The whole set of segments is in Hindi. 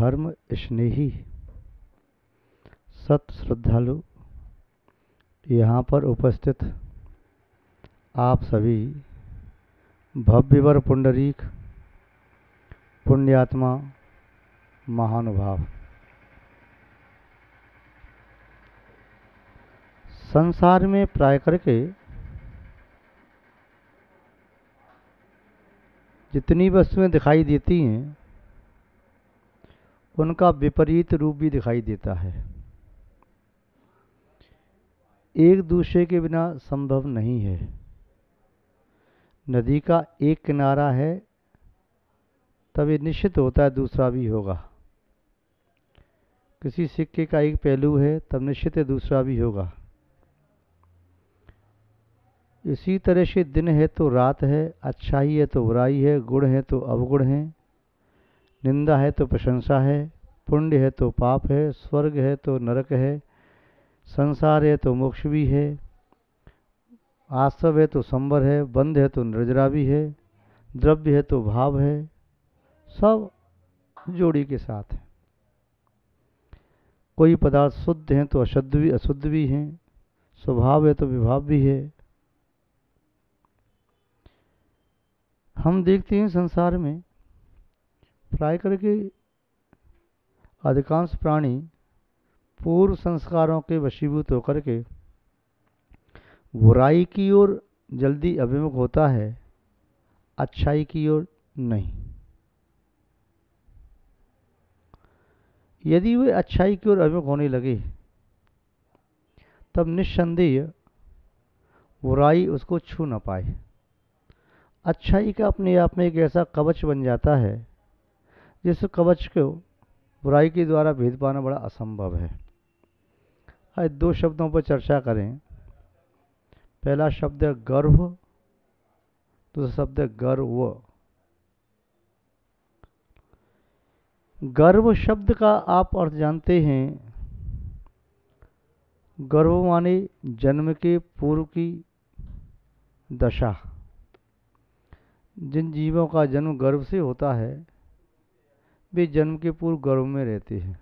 धर्म स्नेही सत श्रद्धालु यहाँ पर उपस्थित आप सभी भव्यवर पुंडरीक पुण्यात्मा महानुभाव, संसार में प्राय करके जितनी वस्तुएं दिखाई देती हैं उनका विपरीत रूप भी दिखाई देता है। एक दूसरे के बिना संभव नहीं है। नदी का एक किनारा है तब ये निश्चित होता है दूसरा भी होगा। किसी सिक्के का एक पहलू है तब निश्चित है दूसरा भी होगा। इसी तरह से दिन है तो रात है, अच्छाई है तो बुराई है, गुण है तो अवगुण है, निंदा है तो प्रशंसा है, पुण्य है तो पाप है, स्वर्ग है तो नरक है, संसार है तो मोक्ष भी है, आश्रव है तो संवर है, बंध है तो निर्जरा भी है, द्रव्य है तो भाव है, सब जोड़ी के साथ है। कोई पदार्थ शुद्ध हैं तो अशुद्ध भी हैं, स्वभाव है तो विभाव भी है। हम देखते हैं संसार में प्राय करके अधिकांश प्राणी पूर्व संस्कारों के वशीभूत होकर के बुराई की ओर जल्दी अभिमुख होता है, अच्छाई की ओर नहीं। यदि वे अच्छाई की ओर अभिमुख होने लगे तब निस्संदेह बुराई उसको छू न पाए। अच्छाई का अपने आप में एक ऐसा कवच बन जाता है जिस कवच को बुराई के द्वारा भेद पाना बड़ा असंभव है। आज दो शब्दों पर चर्चा करें। पहला शब्द है गर्व, दूसरा शब्द है गर्व। गर्व शब्द का आप अर्थ जानते हैं। गर्व माने जन्म के पूर्व की दशा। जिन जीवों का जन्म गर्भ से होता है वे जन्म के पूर्व गर्भ में रहते हैं।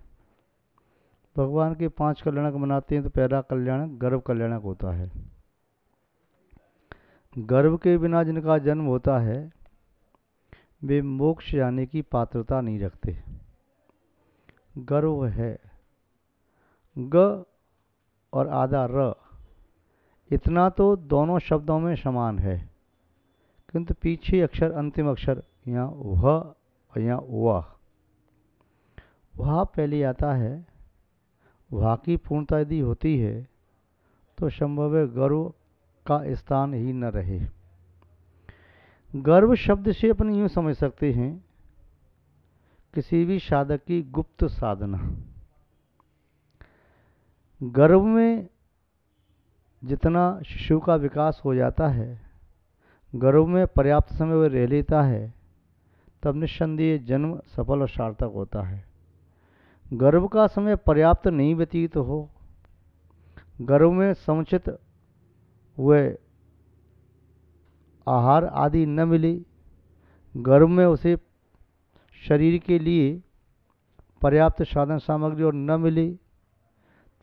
भगवान के 5 कल्याणक मनाते हैं तो पहला कल्याणक गर्भ कल्याणक होता है। गर्भ के बिना जिनका जन्म होता है वे मोक्ष जाने की पात्रता नहीं रखते। गर्व है ग और आधा र, इतना तो दोनों शब्दों में समान है, किंतु पीछे अक्षर अंतिम अक्षर यहाँ वह और यहाँ वह पहले आता है। वह की पूर्णता यदि होती है तो संभव है गर्व का स्थान ही न रहे। गर्व शब्द से अपन यूँ समझ सकते हैं किसी भी साधक की गुप्त साधना। गर्भ में जितना शिशु का विकास हो जाता है, गर्भ में पर्याप्त समय वह रह लेता है, तब निस्संदेह जन्म सफल और सार्थक होता है। गर्भ का समय पर्याप्त नहीं व्यतीत हो, गर्भ में समुचित वह आहार आदि न मिले, गर्भ में उसे शरीर के लिए पर्याप्त साधन सामग्री और न मिले,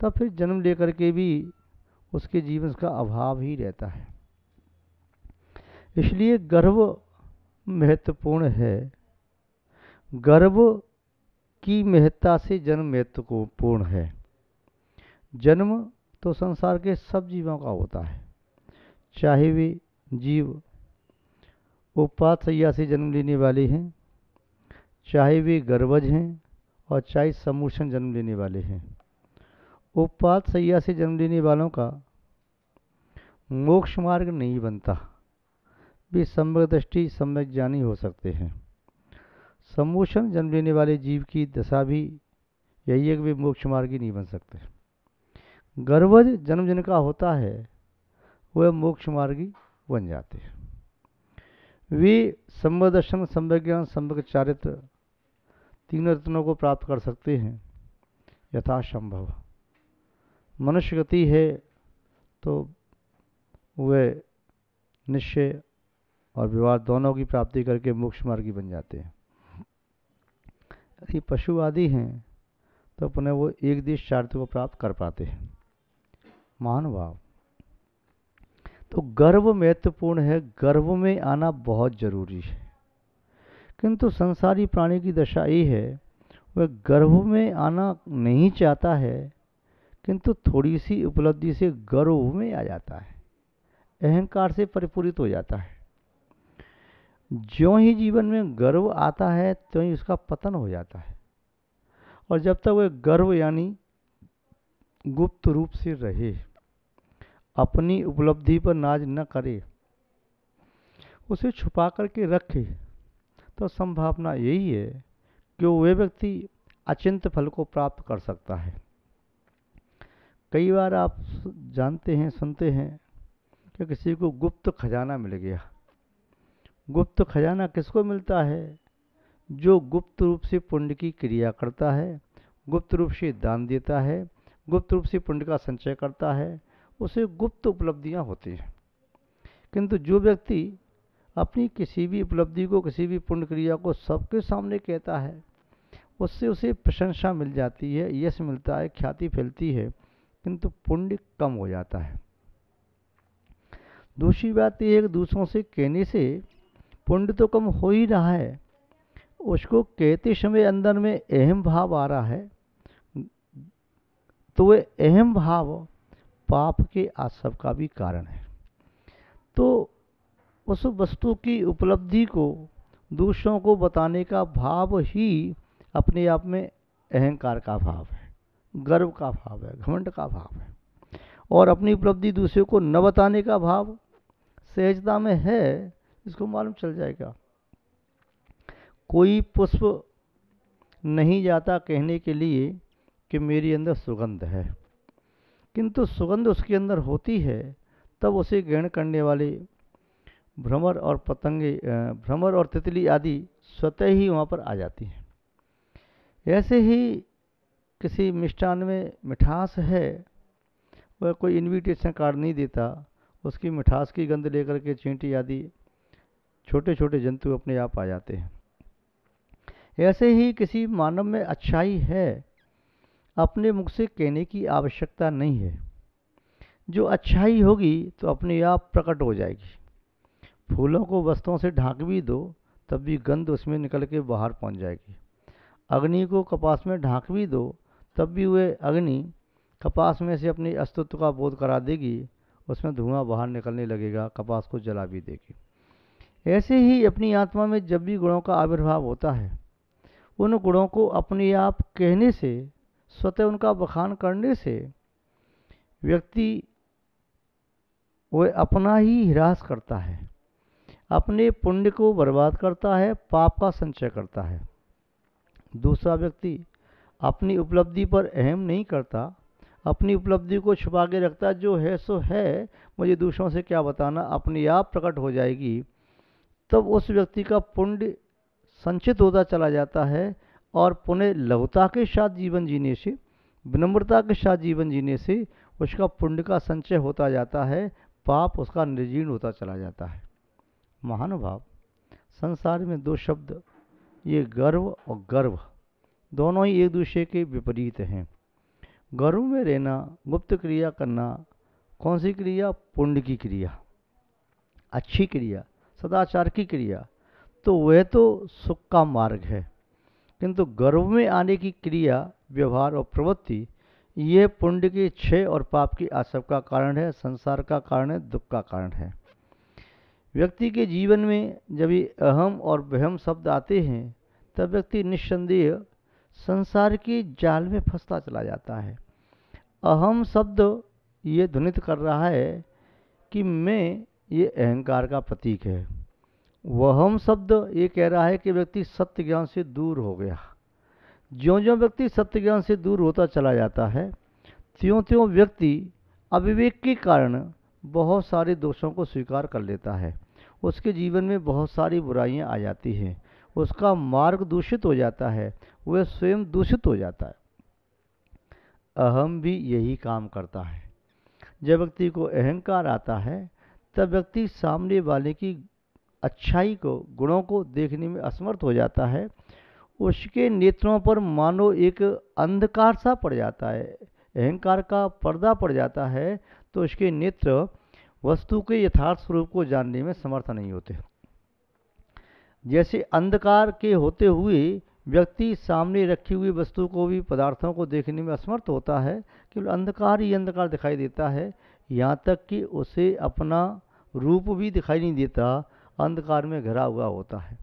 तब फिर जन्म लेकर के भी उसके जीवन का अभाव ही रहता है। इसलिए गर्भ महत्वपूर्ण है। गर्भ की महत्ता से जन्म महत्वपूर्ण है। जन्म तो संसार के सब जीवों का होता है, चाहे वे जीव उपपात शैया से जन्म लेने वाले हैं, चाहे वे गर्भज हैं और चाहे समूषण जन्म लेने वाले हैं। उपपात शैया से जन्म लेने वालों का मोक्ष मार्ग नहीं बनता। वे सम्यक दृष्टि सम्यक ज्ञानी हो सकते हैं। समूषण जन्म लेने वाले जीव की दशा भी यही है कि वे मोक्ष मार्गी नहीं बन सकते। गर्भज जन्म जिनका होता है वह मोक्ष मार्गी बन जाते हैं। वे सम्यक दर्शन, सम्यक ज्ञान, सम्यक चारित्र तीनों रत्नों को प्राप्त कर सकते हैं यथासंभव। मनुष्य गति है तो वे निश्चय और विवाह दोनों की प्राप्ति करके मोक्ष मार्गी बन जाते हैं। यदि पशु आदि हैं तो अपने वो एक देश चारित्र्य को प्राप्त कर पाते हैं। महानुभाव, तो गर्व महत्वपूर्ण है, गर्व में आना बहुत जरूरी है। किंतु संसारी प्राणी की दशा ये है, वह गर्व में आना नहीं चाहता है, किंतु थोड़ी सी उपलब्धि से गर्व में आ जाता है, अहंकार से परिपूरित हो जाता है। ज्यों ही जीवन में गर्व आता है त्यों ही उसका पतन हो जाता है। और जब तक वह गर्व यानी गुप्त रूप से रहे, अपनी उपलब्धि पर नाज न करे, उसे छुपा करके रखे, तो संभावना यही है कि वह व्यक्ति अचिंत्य फल को प्राप्त कर सकता है। कई बार आप जानते हैं, सुनते हैं कि किसी को गुप्त खजाना मिल गया। गुप्त खजाना किसको मिलता है? जो गुप्त रूप से पुण्य की क्रिया करता है, गुप्त रूप से दान देता है, गुप्त रूप से पुण्य का संचय करता है, उसे गुप्त उपलब्धियां होती हैं। किंतु जो व्यक्ति अपनी किसी भी उपलब्धि को, किसी भी पुण्य क्रिया को सबके सामने कहता है, उससे उसे प्रशंसा मिल जाती है, यश मिलता है, ख्याति फैलती है, किंतु पुण्य कम हो जाता है। दूसरी बात यह है कि दूसरों से कहने से पुण्य तो कम हो ही रहा है, उसको कहते समय अंदर में अहम भाव आ रहा है, तो वह अहम भाव पाप के आसव का भी कारण है। तो उस वस्तु की उपलब्धि को दूसरों को बताने का भाव ही अपने आप में अहंकार का भाव है, गर्व का भाव है, घमंड का भाव है। और अपनी उपलब्धि दूसरे को न बताने का भाव सहजता में है, इसको मालूम चल जाएगा। कोई पुष्प नहीं जाता कहने के लिए कि मेरे अंदर सुगंध है, किंतु सुगंध उसके अंदर होती है, तब उसे ग्रहण करने वाले भ्रमर और पतंगे, भ्रमर और तितली आदि स्वतः ही वहाँ पर आ जाती हैं। ऐसे ही किसी मिष्ठान में मिठास है, वह कोई इनविटेशन कार्ड नहीं देता, उसकी मिठास की गंध लेकर के चींटी आदि छोटे छोटे जंतु अपने आप आ जाते हैं। ऐसे ही किसी मानव में अच्छाई है, अपने मुख से कहने की आवश्यकता नहीं है। जो अच्छाई होगी तो अपने आप प्रकट हो जाएगी। फूलों को वस्त्रों से ढांक भी दो, तब भी गंध उसमें निकल के बाहर पहुंच जाएगी। अग्नि को कपास में ढांक भी दो, तब भी वह अग्नि कपास में से अपने अस्तित्व का बोध करा देगी, उसमें धुआं बाहर निकलने लगेगा, कपास को जला भी देगी। ऐसे ही अपनी आत्मा में जब भी गुणों का आविर्भाव होता है, उन गुणों को अपने आप कहने से, स्वतः उनका बखान करने से व्यक्ति वह अपना ही ह्रास करता है, अपने पुण्य को बर्बाद करता है, पाप का संचय करता है। दूसरा व्यक्ति अपनी उपलब्धि पर अहम नहीं करता, अपनी उपलब्धि को छुपा के रखता, जो है सो है, मुझे दूसरों से क्या बताना, अपने आप प्रकट हो जाएगी। तब उस व्यक्ति का पुण्य संचित होता चला जाता है और पुण्य लघुता के साथ जीवन जीने से, विनम्रता के साथ जीवन जीने से उसका पुण्य का संचय होता जाता है, पाप उसका निर्जीर्ण होता चला जाता है। महानुभाव, संसार में दो शब्द, ये गर्व और गर्व, दोनों ही एक दूसरे के विपरीत हैं। गर्व में रहना, गुप्त क्रिया करना, कौन सी क्रिया? पुण्य की क्रिया, अच्छी क्रिया, सदाचार की क्रिया, तो वह तो सुख का मार्ग है। किंतु गर्व में आने की क्रिया, व्यवहार और प्रवृत्ति, यह पुण्य के क्षय और पाप की आसव का कारण है, संसार का कारण है, दुख का कारण है। व्यक्ति के जीवन में जब ये अहम और वहम शब्द आते हैं, तब व्यक्ति निस्संदेह संसार के जाल में फंसता चला जाता है। अहम शब्द ये ध्वनित कर रहा है कि मैं, ये अहंकार का प्रतीक है। वहम शब्द ये कह रहा है कि व्यक्ति सत्य ज्ञान से दूर हो गया। ज्यों ज्यों व्यक्ति सत्य ज्ञान से दूर होता चला जाता है, त्यों त्यों व्यक्ति अविवेक के कारण बहुत सारे दोषों को स्वीकार कर लेता है। उसके जीवन में बहुत सारी बुराइयां आ जाती हैं, उसका मार्ग दूषित हो जाता है, वह स्वयं दूषित हो जाता है। अहम भी यही काम करता है। जब व्यक्ति को अहंकार आता है, तब व्यक्ति सामने वाले की अच्छाई को, गुणों को देखने में असमर्थ हो जाता है। उसके नेत्रों पर मानो एक अंधकार सा पड़ जाता है, अहंकार का पर्दा पड़ जाता है, तो उसके नेत्र वस्तु के यथार्थ स्वरूप को जानने में समर्थ नहीं होते। जैसे अंधकार के होते हुए व्यक्ति सामने रखी हुई वस्तु को भी, पदार्थों को देखने में असमर्थ होता है, केवल अंधकार ही अंधकार दिखाई देता है, यहाँ तक कि उसे अपना रूप भी दिखाई नहीं देता, अंधकार में घिरा हुआ होता है।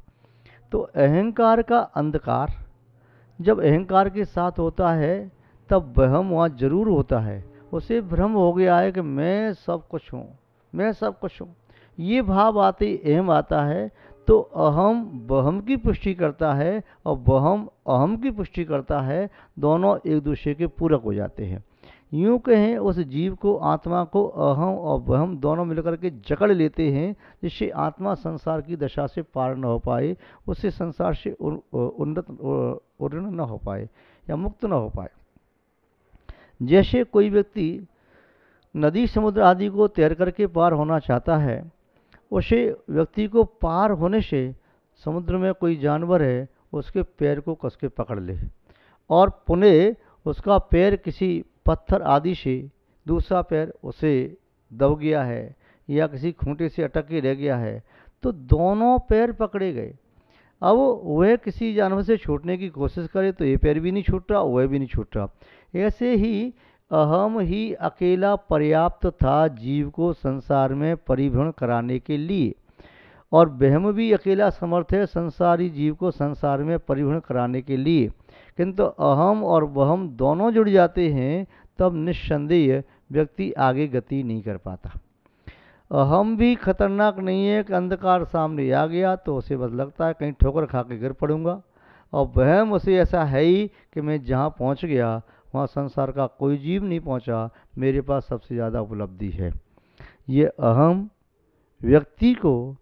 तो अहंकार का अंधकार जब अहंकार के साथ होता है तब वहम वहाँ जरूर होता है। उसे भ्रम हो गया है कि मैं सब कुछ हूँ, मैं सब कुछ हूँ। ये भाव आते ही अहम आता है, तो अहम वहम की पुष्टि करता है और वहम अहम की पुष्टि करता है, दोनों एक दूसरे के पूरक हो जाते हैं। यूँ कहें उस जीव को, आत्मा को अहम और वहम दोनों मिलकर के जकड़ लेते हैं, जिससे आत्मा संसार की दशा से पार न हो पाए, उससे संसार से उन्नत न हो पाए या मुक्त न हो पाए। जैसे कोई व्यक्ति नदी समुद्र आदि को तैर करके पार होना चाहता है, उसे व्यक्ति को पार होने से समुद्र में कोई जानवर है उसके पैर को कस के पकड़ ले और पुनः उसका पैर किसी पत्थर आदि से, दूसरा पैर उसे दब गया है या किसी खूंटे से अटक के रह गया है, तो दोनों पैर पकड़े गए। अब वह किसी जानवर से छूटने की कोशिश करे तो ये पैर भी नहीं छूट रहा, वह भी नहीं छूट रहा। ऐसे ही अहम ही अकेला पर्याप्त था जीव को संसार में परिभ्रमण कराने के लिए, और वहम भी अकेला समर्थ है संसारी जीव को संसार में परिभ्रमण कराने के लिए। किंतु अहम और वहम दोनों जुड़ जाते हैं तब निस्संदेह व्यक्ति आगे गति नहीं कर पाता। अहम भी खतरनाक नहीं है कि अंधकार सामने आ गया तो उसे बस लगता है कहीं ठोकर खा के गिर पड़ूंगा, और वहम उसे ऐसा है ही कि मैं जहाँ पहुँच गया वहाँ संसार का कोई जीव नहीं पहुँचा, मेरे पास सबसे ज़्यादा उपलब्धि है। ये अहम व्यक्ति को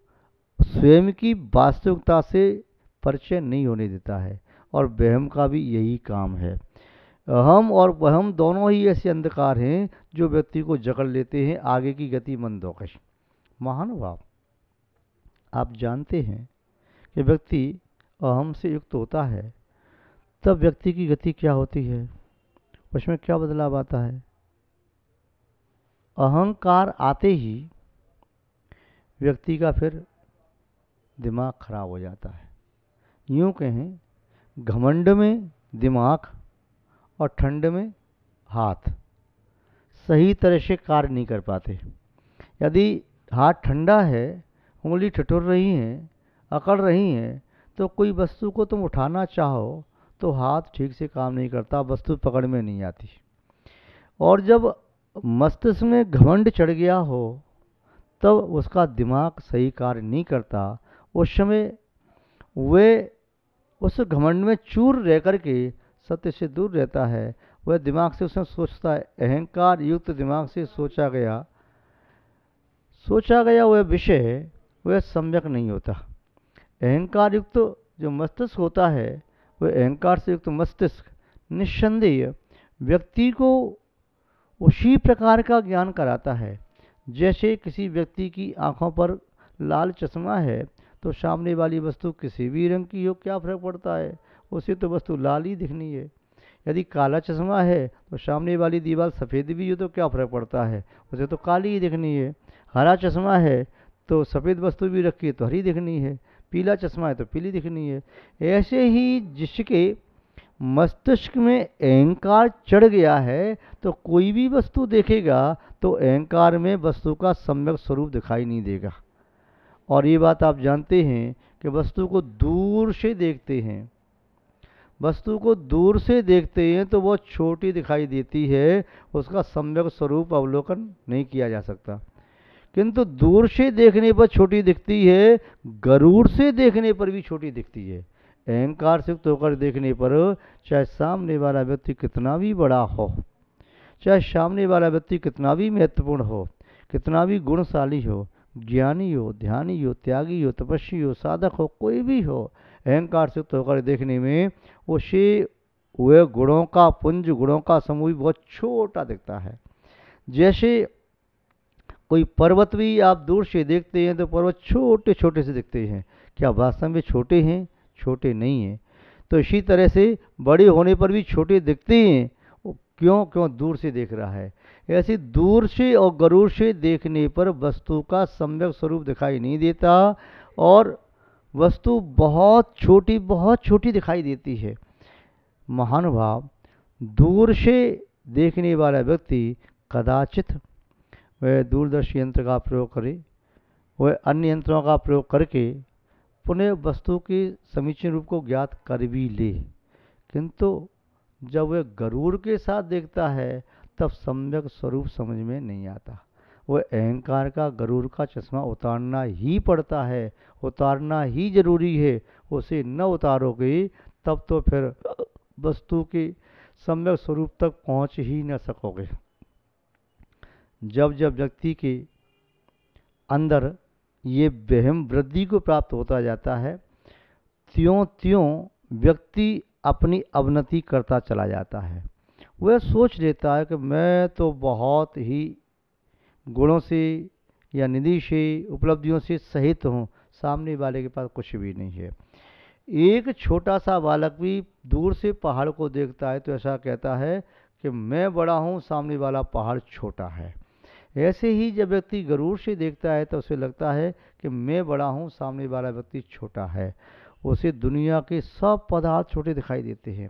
स्वयं की वास्तविकता से परिचय नहीं होने देता है, और वहम का भी यही काम है। अहम और वहम दोनों ही ऐसे अंधकार हैं जो व्यक्ति को जकड़ लेते हैं, आगे की गति मंद होकर। महानुभाव, आप जानते हैं कि व्यक्ति अहम से युक्त होता है तब व्यक्ति की गति क्या होती है, उसमें क्या बदलाव आता है। अहंकार आते ही व्यक्ति का फिर दिमाग खराब हो जाता है। यूँ कहें घमंड में दिमाग और ठंड में हाथ सही तरह से कार्य नहीं कर पाते। यदि हाथ ठंडा है, उंगली ठिठुर रही हैं, अकड़ रही हैं, तो कोई वस्तु को तुम उठाना चाहो तो हाथ ठीक से काम नहीं करता, वस्तु पकड़ में नहीं आती। और जब मस्तिष्क में घमंड चढ़ गया हो तब उसका दिमाग सही कार्य नहीं करता। उस समय वे उस घमंड में चूर रह करके सत्य से दूर रहता है। वह दिमाग से उसमें सोचता है, अहंकार युक्त दिमाग से सोचा गया वह विषय वह सम्यक नहीं होता। अहंकार युक्त जो मस्तिष्क होता है, वह अहंकार से युक्त मस्तिष्क निस्संदेह व्यक्ति को उसी प्रकार का ज्ञान कराता है। जैसे किसी व्यक्ति की आंखों पर लाल चश्मा है तो सामने वाली वस्तु किसी भी रंग की हो क्या फर्क पड़ता है, उसे तो वस्तु लाल ही दिखनी है। यदि काला चश्मा है तो सामने वाली दीवार सफ़ेद भी हो तो क्या फर्क पड़ता है, उसे तो काली ही दिखनी है। हरा चश्मा है तो सफ़ेद वस्तु भी रखी है तो हरी दिखनी है, पीला चश्मा है तो पीली दिखनी है। ऐसे ही जिसके मस्तिष्क में अहंकार चढ़ गया है तो कोई भी वस्तु देखेगा तो अहंकार में वस्तु का सम्यक स्वरूप दिखाई नहीं देगा। और ये बात आप जानते हैं कि वस्तु को दूर से देखते हैं, वस्तु को दूर से देखते हैं तो वो छोटी दिखाई देती है, उसका सम्यक स्वरूप अवलोकन नहीं किया जा सकता। किंतु दूर से देखने पर छोटी दिखती है, गरूर से देखने पर भी छोटी दिखती है। अहंकार से युक्त होकर देखने पर चाहे सामने वाला व्यक्ति कितना भी बड़ा हो, चाहे सामने वाला व्यक्ति कितना भी महत्वपूर्ण हो, कितना भी गुणशाली हो, ज्ञानी हो, ध्यानी हो, त्यागी हो, तपस्वी हो, साधक हो, कोई भी हो, अहंकार से युक्त होकर देखने में उसे वह गुणों का पुंज, गुणों का समूह बहुत छोटा दिखता है। जैसे कोई पर्वत भी आप दूर से देखते हैं तो पर्वत छोटे छोटे से दिखते हैं, क्या वास्तव में छोटे हैं? छोटे नहीं हैं। तो इसी तरह से बड़े होने पर भी छोटे दिखते हैं। वो क्यों? क्यों दूर से देख रहा है। ऐसे दूर से और गरूर से देखने पर वस्तु का सम्यक स्वरूप दिखाई नहीं देता और वस्तु बहुत छोटी दिखाई देती है। महानुभाव, दूर से देखने वाला व्यक्ति कदाचित वह दूरदर्शी यंत्र का प्रयोग करे, वह अन्य यंत्रों का प्रयोग करके पुनः वस्तु के समीचीन रूप को ज्ञात कर भी ले, किंतु जब वह गरूर के साथ देखता है तब सम्यक स्वरूप समझ में नहीं आता। वह अहंकार का, गरूर का चश्मा उतारना ही पड़ता है, उतारना ही जरूरी है। उसे न उतारोगे तब तो फिर वस्तु के सम्यक स्वरूप तक पहुंच ही न सकोगे। जब जब व्यक्ति के अंदर ये वहम वृद्धि को प्राप्त होता जाता है, त्यों त्यों व्यक्ति अपनी अवनति करता चला जाता है। वह सोच लेता है कि मैं तो बहुत ही गुणों से या निधि से, उपलब्धियों से सहित हूँ, सामने वाले के पास कुछ भी नहीं है। एक छोटा सा बालक भी दूर से पहाड़ को देखता है तो ऐसा कहता है कि मैं बड़ा हूँ, सामने वाला पहाड़ छोटा है। ऐसे ही जब व्यक्ति गरूर से देखता है तो उसे लगता है कि मैं बड़ा हूँ, सामने वाला व्यक्ति छोटा है। उसे दुनिया के सब पदार्थ छोटे दिखाई देते हैं।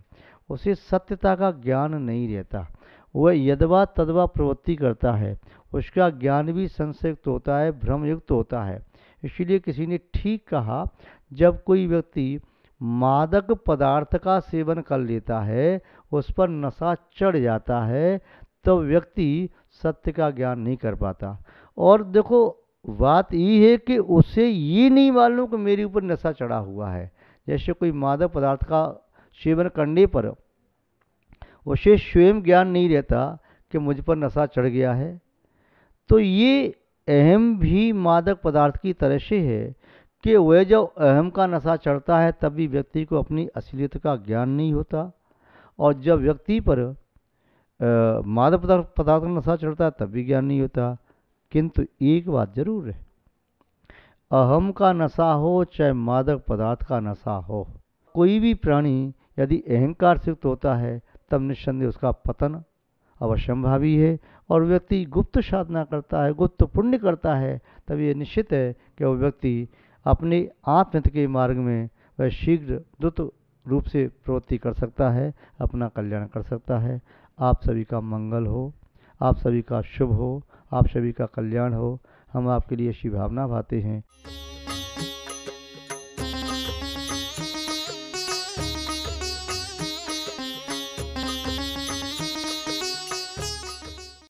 उसे सत्यता का ज्ञान नहीं रहता। वह यदवा तदवा प्रवृत्ति करता है। उसका ज्ञान भी संशयुक्त होता है, भ्रमयुक्त होता है। इसीलिए किसी ने ठीक कहा, जब कोई व्यक्ति मादक पदार्थ का सेवन कर लेता है, उस पर नशा चढ़ जाता है, तो व्यक्ति सत्य का ज्ञान नहीं कर पाता। और देखो, बात ये है कि उसे ये नहीं मालूम कि मेरे ऊपर नशा चढ़ा हुआ है। जैसे कोई मादक पदार्थ का सेवन करने पर उसे स्वयं ज्ञान नहीं रहता कि मुझ पर नशा चढ़ गया है, तो ये अहम भी मादक पदार्थ की तरह से है कि वह जब अहम का नशा चढ़ता है तभी व्यक्ति को अपनी असलियत का ज्ञान नहीं होता, और जब व्यक्ति पर मादक पदार्थ का नशा चढ़ता है तब भी ज्ञान नहीं होता। किंतु एक बात जरूर है, अहम का नशा हो चाहे मादक पदार्थ का नशा हो, कोई भी प्राणी यदि अहंकार से युक्त होता है तब निस्संदेह उसका पतन अवश्यंभावी है। और व्यक्ति गुप्त साधना करता है, गुप्त पुण्य करता है, तब ये निश्चित है कि वह व्यक्ति अपने आत्महित के मार्ग में वह शीघ्र द्रुत रूप से प्रवृत्ति कर सकता है, अपना कल्याण कर सकता है। आप सभी का मंगल हो, आप सभी का शुभ हो, आप सभी का कल्याण हो। हम आपके लिए ऐसी भावना भाते हैं।